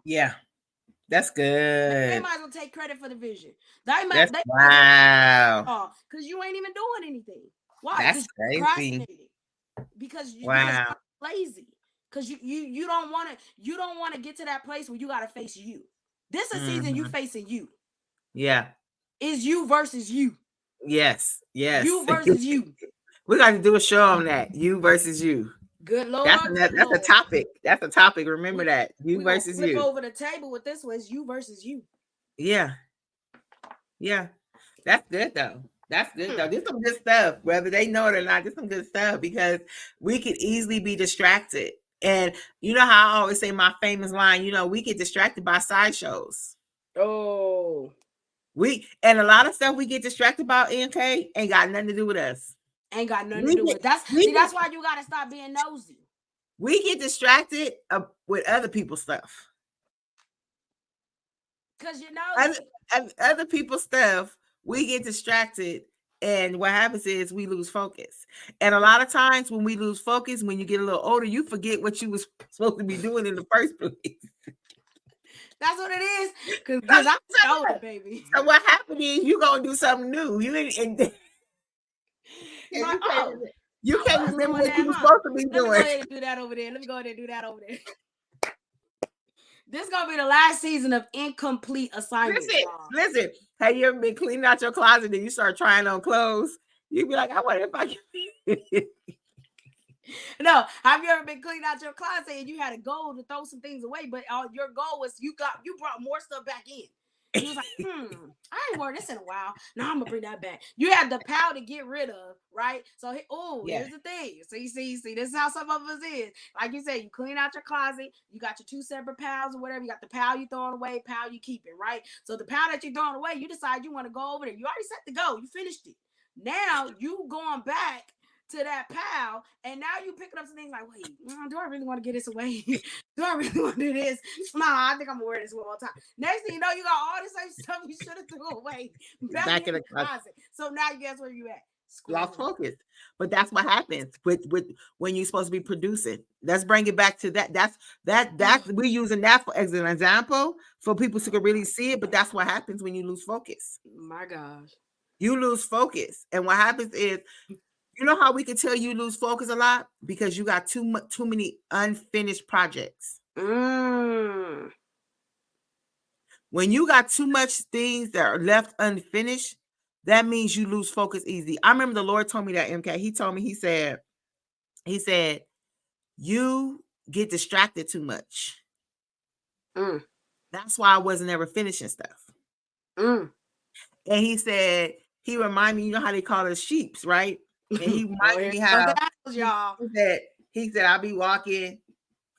Yeah, that's good. They might as well take credit for the vision. They wow. Because you ain't even doing anything. Why? That's Because you crazy. procrastinated. Because Wow. you're lazy. Because you don't want to get to that place where you got to face you. This is a season you facing you. Yeah. It's you versus you. Yes. You versus you. We got to do a show on that. You versus you. Good Lord. That's a topic. That's a topic. Remember that. You versus flip you. over the table with this one. It's you versus you. Yeah. Yeah. That's good though. That's good though. This is some good stuff, whether they know it or not. This is some good stuff because we could easily be distracted. And you know how I always say my famous line, you know, we get distracted by sideshows. Oh. And a lot of stuff we get distracted about, NK, ain't got nothing to do with us. Ain't got nothing to do with it. That's why you gotta stop being nosy. We get distracted with other people's stuff. Because you know other people's stuff, we get distracted, and what happens is we lose focus. And a lot of times when we lose focus, when you get a little older, you forget what you was supposed to be doing in the first place. That's what it is. Because I'm older, baby. So what happened is you gonna do something new. You can't remember what you were supposed to be doing. Let me go ahead and do that over there. Let me go ahead and do that over there. This is gonna be the last season of incomplete assignments. Listen. Have you ever been cleaning out your closet and you start trying on clothes? You'd be like, I wonder if I can. No, have you ever been cleaning out your closet and you had a goal to throw some things away, but your goal was you brought more stuff back in. You was like, I ain't worn this in a while. Now I'm gonna bring that back. You had the pile to get rid of, right? So here's the thing. See, this is how some of us is. Like you said, you clean out your closet, you got your two separate piles or whatever. You got the pile you throwing away, pile you keeping, right? So the pile that you're throwing away, you decide you want to go over there. You already set the goal, you finished it. Now you going back to that pile, and now you picking up some things like, wait, do I really want to get this away? Do I really want to do this? Nah, I think I'm gonna wear this one more time. Next thing you know, you got all the same stuff you should have threw away back in the closet. So now guess where you at? Lost focus. But that's what happens with when you're supposed to be producing. Let's bring it back to that. That's we're using that as an example for people who can really see it. But that's what happens when you lose focus. My gosh, you lose focus, and what happens is, you know how we can tell you lose focus a lot? Because you got too many unfinished projects. Mm. When you got too much things that are left unfinished, that means you lose focus easy. I remember the Lord told me that, MK. He told me, he said, you get distracted too much. Mm. That's why I wasn't ever finishing stuff. Mm. And he said, he reminded me, you know how they call us sheeps, right? And he reminded me how he said, I'll be walking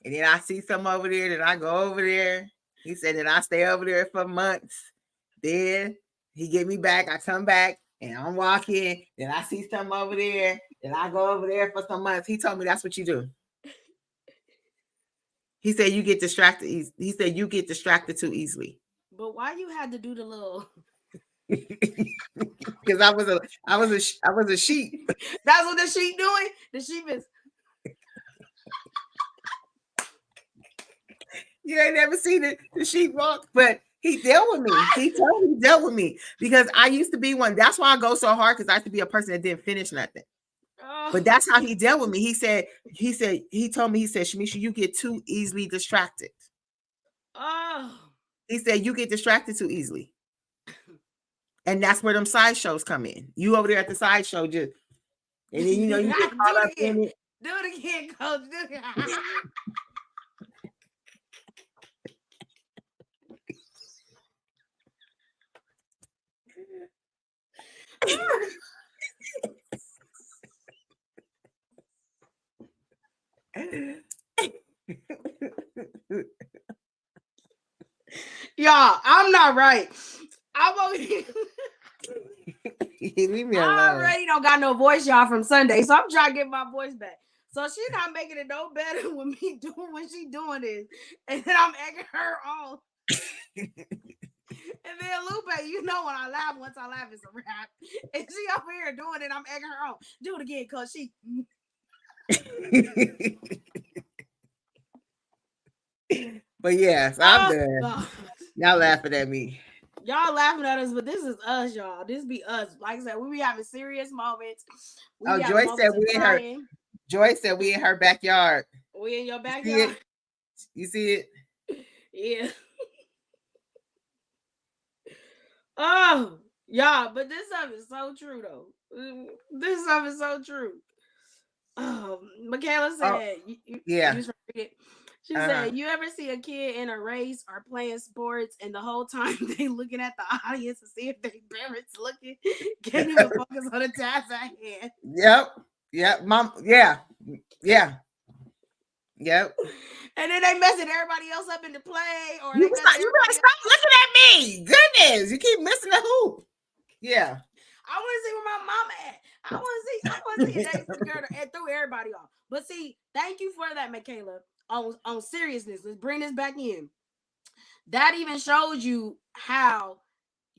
and then I see something over there, then I go over there. He said that I stay over there for months. Then he get me back. I come back and I'm walking. Then I see something over there. Then I go over there for some months. He told me that's what you do. He said you get distracted. He said you get distracted too easily. But why you had to do the little? Because I was a sheep. That's what the sheep doing. The sheep is. You ain't never seen the sheep walk, but he dealt with me. He totally dealt with me because I used to be one. That's why I go so hard, because I used to be a person that didn't finish nothing. But that's how he dealt with me. He told me, Shamisha, you get too easily distracted. He said, you get distracted too easily. And that's where them sideshows come in. You over there at the sideshow just, and then you get caught up in it. Do it again, coach. Do it again. Y'all, I'm not right. I'm over here. Leave me I alone. already don't got no voice, y'all, from Sunday, so I'm trying to get my voice back. So she's not making it no better with me doing when she doing this, and then I'm egging her on. And then Lupe, you know when I laugh, once I laugh, it's a wrap. And she up here doing it, I'm egging her on. Do it again, cause she. But yes, I'm done. God. Y'all laughing at me. Y'all laughing at us, but this is us, y'all. This be us. Like I said, we be having serious moments. We be having Joyce said moments of we in her. crying. Joyce said we in her backyard. We in your backyard. You see it? Yeah. Oh, y'all, but this stuff is so true, though. This stuff is so true. Michaela said, yeah. You she said, you ever see a kid in a race or playing sports and the whole time they looking at the audience to see if their parents looking, can't even focus on the task at hand. Yep. Mom. Yeah. Yep. And then they messing everybody else up into play, or you better stop looking at me. Goodness, you keep missing the hoop. Yeah. I want to see where my mama at. I want to see if they girl and threw everybody off. But see, thank you for that, Michaela. On seriousness, let's bring this back in. That even shows you how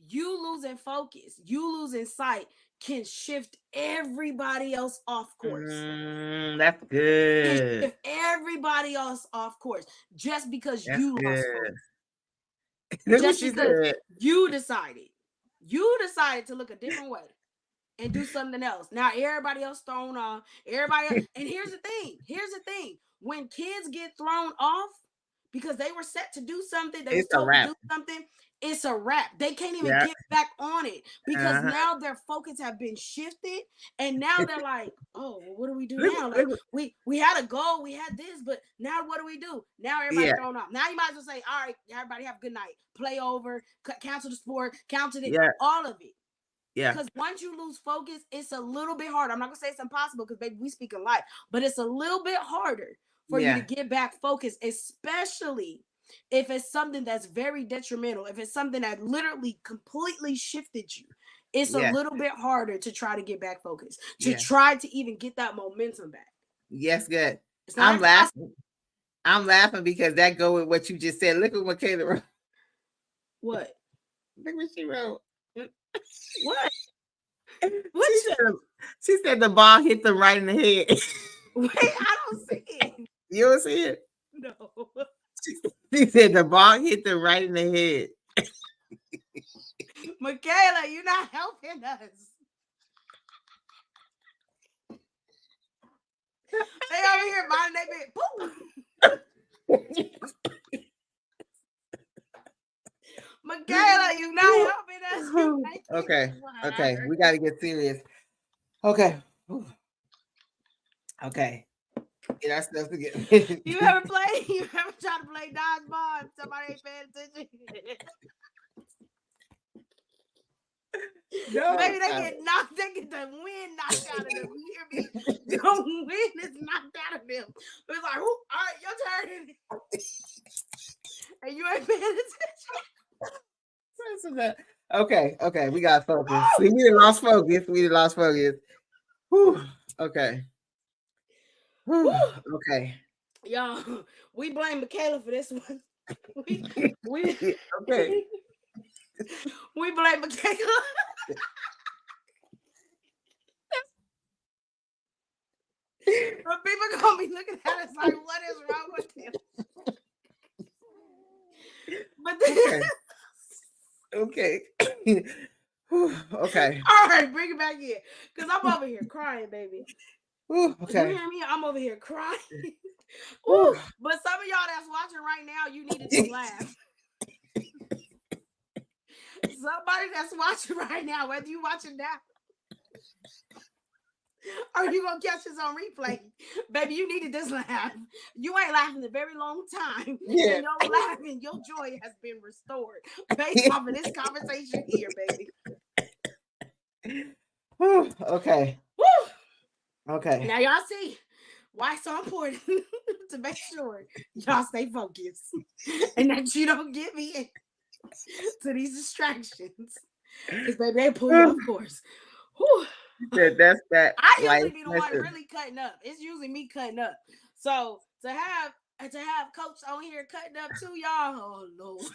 you losing focus, you losing sight can shift everybody else off course. That's good. Shift everybody else off course just because you lost focus. Just because you decided to look a different way and do something else. Now everybody else thrown off. Everybody else, and here's the thing. When kids get thrown off because they were set to do something, they were told to do something, it's a wrap. They can't even get back on it because now their focus have been shifted, and now they're like, oh, well, what do we do now? Like we had a goal, we had this, but now what do we do? Now everybody's thrown off. Now you might as well say, all right, everybody have a good night, play over, cancel the sport, cancel it, all of it. Yeah. Because once you lose focus, it's a little bit harder. I'm not gonna say it's impossible because baby, we speak in life, but it's a little bit harder for you to get back focused, especially if it's something that's very detrimental, if it's something that literally completely shifted you. It's a little bit harder to try to get back focused, to try to even get that momentum back. Yes, good. I'm laughing. I'm laughing because that go with what you just said. Look at what Michaela wrote. What? Look what she wrote. What? She said the ball hit them right in the head. Wait, I don't see it. You don't see it? No. She said the ball hit them right in the head. Michaela, you're not helping us. They over here minding their bit. Michaela, you're not helping us. Okay. We got to get serious. Okay. Get our stuff together. You ever tried to play dodgeball and somebody ain't paying attention? No, maybe they get the wind knocked out of them. You hear me? The wind is knocked out of them. It's like, all right, your turn. And you ain't paying attention. Okay, we got focus. We lost focus. Whew. Okay. Whew. Okay. Y'all, we blame Michaela for this one. We okay. We blame Michaela. But people gonna be looking at us like, what is wrong with him? But then okay. Okay. All right, bring it back in. Because I'm over here crying, baby. Ooh, okay. You hear me? I'm over here crying. Ooh, but some of y'all that's watching right now, you need to just laugh. Somebody that's watching right now, whether you watching now or you gonna catch this on replay, baby, you needed this laugh. You ain't laughing a very long time. Yeah. And your laughing, your joy has been restored based off of this conversation here, baby. Okay. Woo. Okay. Now y'all see why it's so important to make sure y'all stay focused and that you don't give in to these distractions. Because baby, they pull you off course. Whew. That's that. I Like, usually be the one really cutting up. It's usually me cutting up. So to have Coach on here cutting up too, y'all. Oh Lord.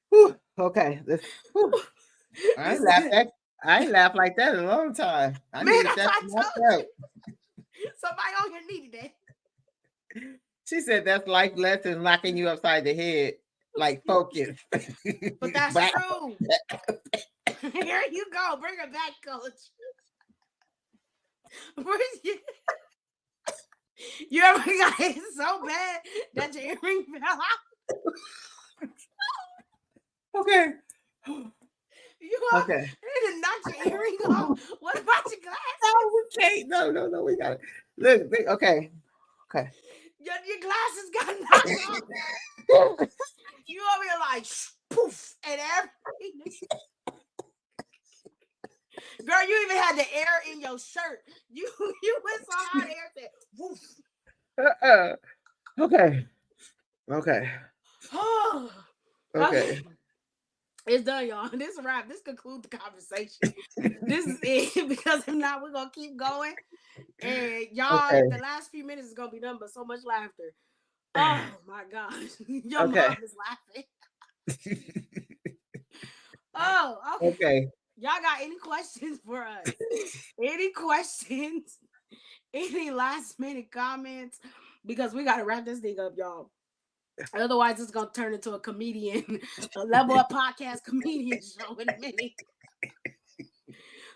whew, okay. Whew. I ain't laughed that. I ain't laughed like that in a long time. I Man, needed that's that what for I told myself. you. Somebody on here needed that. She said that's life lesson knocking you upside the head. Like focus. But that's Back. true. Here you go. Bring her back, Coach. You ever got hit so bad that your earring fell out? Okay. You Okay. didn't knock your earring off. What about your glasses? No, we can't. No. We got it. Look. Okay. Okay. Your glasses got knocked off. You over here like poof and everything. Girl, you even had the air in your shirt. You went so hot, air said woof. Okay. Okay. Okay. It's done, y'all. This is a wrap. This concludes the conversation. This is it, because if not, we're gonna keep going. And y'all, the last few minutes is gonna be done, but so much laughter. Oh my gosh. Your mom is laughing. Oh, okay. Y'all got any questions for us? Any questions? Any last minute comments? Because we gotta wrap this thing up, y'all. Otherwise, it's gonna turn into a comedian, a level up podcast comedian show in a minute.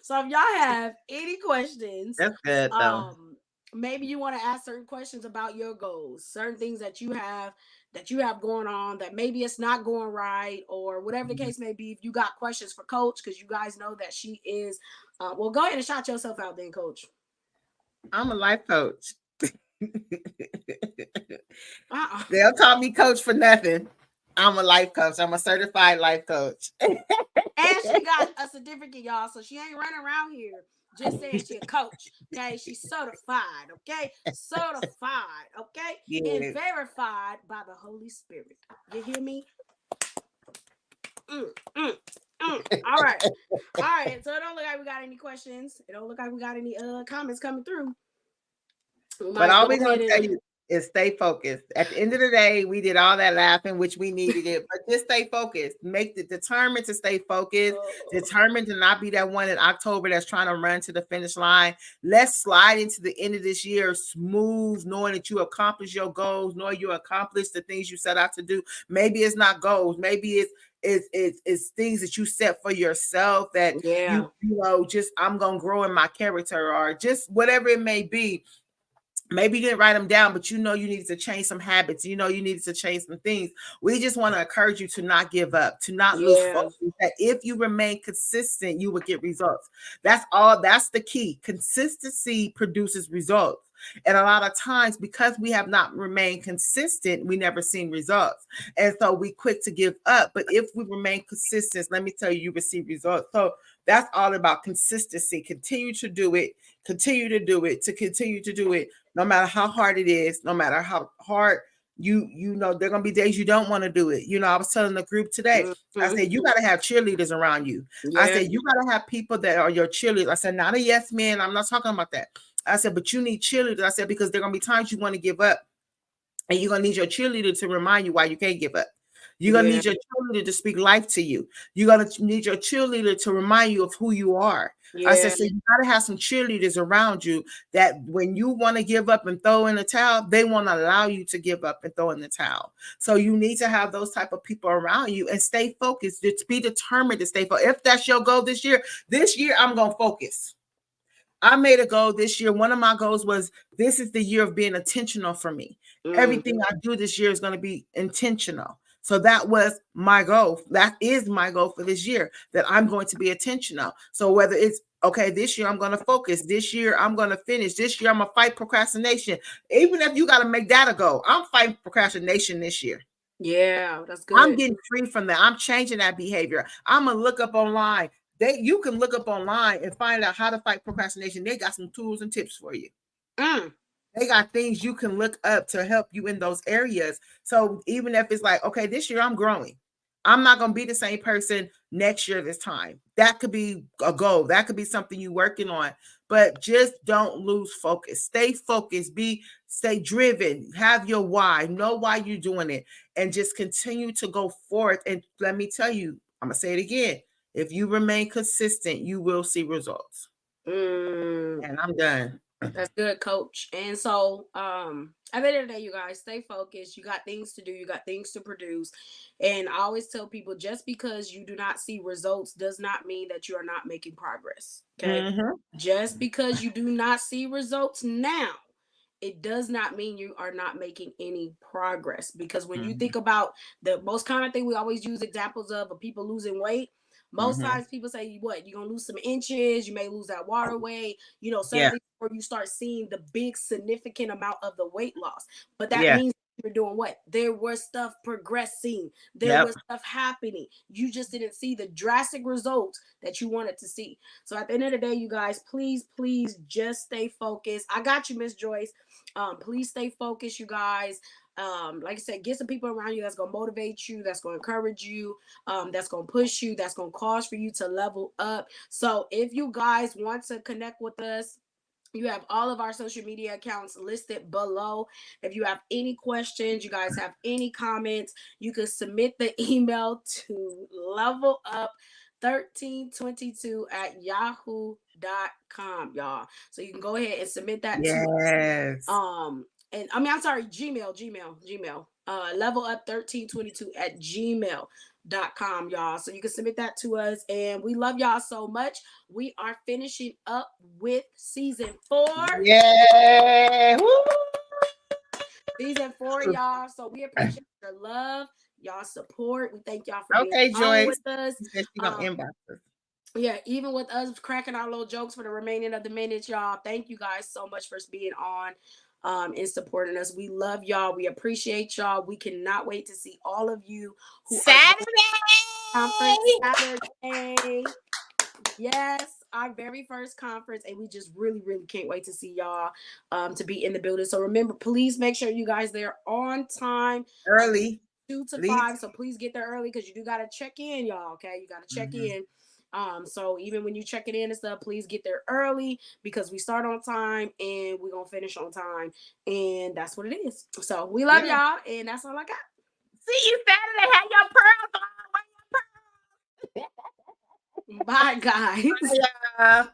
So if y'all have any questions, that's good though. Maybe you want to ask certain questions about your goals, certain things that you have going on that maybe it's not going right, or whatever the case may be. If you got questions for Coach, because you guys know that she is, well, go ahead and shout yourself out then, Coach. I'm a life coach. They'll call me coach for nothing. I'm a life coach. I'm a certified life coach. And she got a certificate, y'all. So she ain't running around here just saying she's a coach. Okay, she's certified. Okay, certified. Okay, and verified by the Holy Spirit. You hear me? All right. So it don't look like we got any questions. It don't look like we got any comments coming through. But all we're gonna tell you is stay focused. At the end of the day, we did all that laughing, which we needed it, but just stay focused. Determined to stay focused, determined to not be that one in October that's trying to run to the finish line. Let's slide into the end of this year smooth, knowing that you accomplish your goals, knowing you accomplish the things you set out to do. Maybe it's not goals, maybe it's things that you set for yourself that you know, just I'm gonna grow in my character, or just whatever it may be. Maybe you didn't write them down, but you know you needed to change some habits. You know you needed to change some things. We just want to encourage you to not give up, to not lose focus. That if you remain consistent, you will get results. That's all. That's the key. Consistency produces results. And a lot of times, because we have not remained consistent, we never seen results. And so we quick to give up. But if we remain consistent, let me tell you, you receive results. So that's all about consistency. Continue to do it. Continue to do it. To continue to do it, no matter how hard it is, no matter how hard you know, there are gonna be days you don't want to do it. You know, I was telling the group today, I said, you got to have cheerleaders around you. I said, you got to have people that are your cheerleaders. I said, not a yes man. I'm not talking about that. I said, but you need cheerleaders. I said, because there are gonna be times you want to give up, and you're gonna need your cheerleader to remind you why you can't give up. You're gonna need your cheerleader to speak life to you. You're gonna need your cheerleader to remind you of who you are. I said, so you gotta have some cheerleaders around you that when you want to give up and throw in the towel, they won't allow you to give up and throw in the towel. So you need to have those type of people around you and stay focused. Just be determined to stay focused. If that's your goal this year I'm gonna focus. I made a goal this year. One of my goals was, this is the year of being intentional for me. Everything I do this year is going to be intentional. So that was my goal. That is my goal for this year, that I'm going to be intentional. So whether it's, okay, this year I'm going to focus. This year I'm going to finish. This year I'm going to fight procrastination. Even if you got to make that a goal, I'm fighting procrastination this year. Yeah, that's good. I'm getting free from that. I'm changing that behavior. I'm going to look up online. You can look up online and find out how to fight procrastination. They got some tools and tips for you. They got things you can look up to help you in those areas. So even if it's like, okay, this year I'm growing. I'm not going to be the same person next year this time. That could be a goal. That could be something you're working on. But just don't lose focus. Stay focused. Stay driven. Have your why. Know why you're doing it. And just continue to go forth. And let me tell you, I'm going to say it again. If you remain consistent, you will see results. And I'm done. That's good, coach. And so at the end of the day, you guys stay focused. You got things to do, you got things to produce. And I always tell people, just because you do not see results does not mean that you are not making progress. Okay. Just because you do not see results now, it does not mean you are not making any progress. Because when you think about the most common thing we always use examples of people losing weight, most times people say, what, you're gonna lose some inches, you may lose that water weight, certainly before you start seeing the big significant amount of the weight loss. But that means you're doing what? There was stuff progressing, there was stuff happening. You just didn't see the drastic results that you wanted to see. So at the end of the day, you guys, please just stay focused. I got you, Miss Joyce. Please stay focused, you guys. Like I said, get some people around you that's gonna motivate you, that's gonna encourage you, that's gonna push you, that's gonna cause for you to level up. So if you guys want to connect with us, you have all of our social media accounts listed below. If you have any questions, you guys have any comments, you can submit the email to levelup1322@yahoo.com, y'all. So you can go ahead and submit that to us. And I'm sorry, Gmail, levelup1322@gmail.com, y'all. So you can submit that to us, and we love y'all so much. We are finishing up with season 4. Yeah. Woo! Season 4, y'all. So we appreciate your love, y'all support. We thank y'all for being on with us. Yeah, even with us cracking our little jokes for the remaining of the minutes, y'all. Thank you guys so much for being on and supporting us. We love y'all. We appreciate y'all. We cannot wait to see all of you who Saturday. Yes, our very first conference, and we just really can't wait to see y'all to be in the building. So remember, please make sure you guys there on time, early, 2 to 5. So please get there early, because you do got to check in, y'all. Okay, you got to check in. So even when you check it in and stuff, please get there early, because we start on time and we're gonna finish on time, and that's what it is. So we love y'all, and that's all I got. See you Saturday. Have your pearls on. Bye, guys. Bye,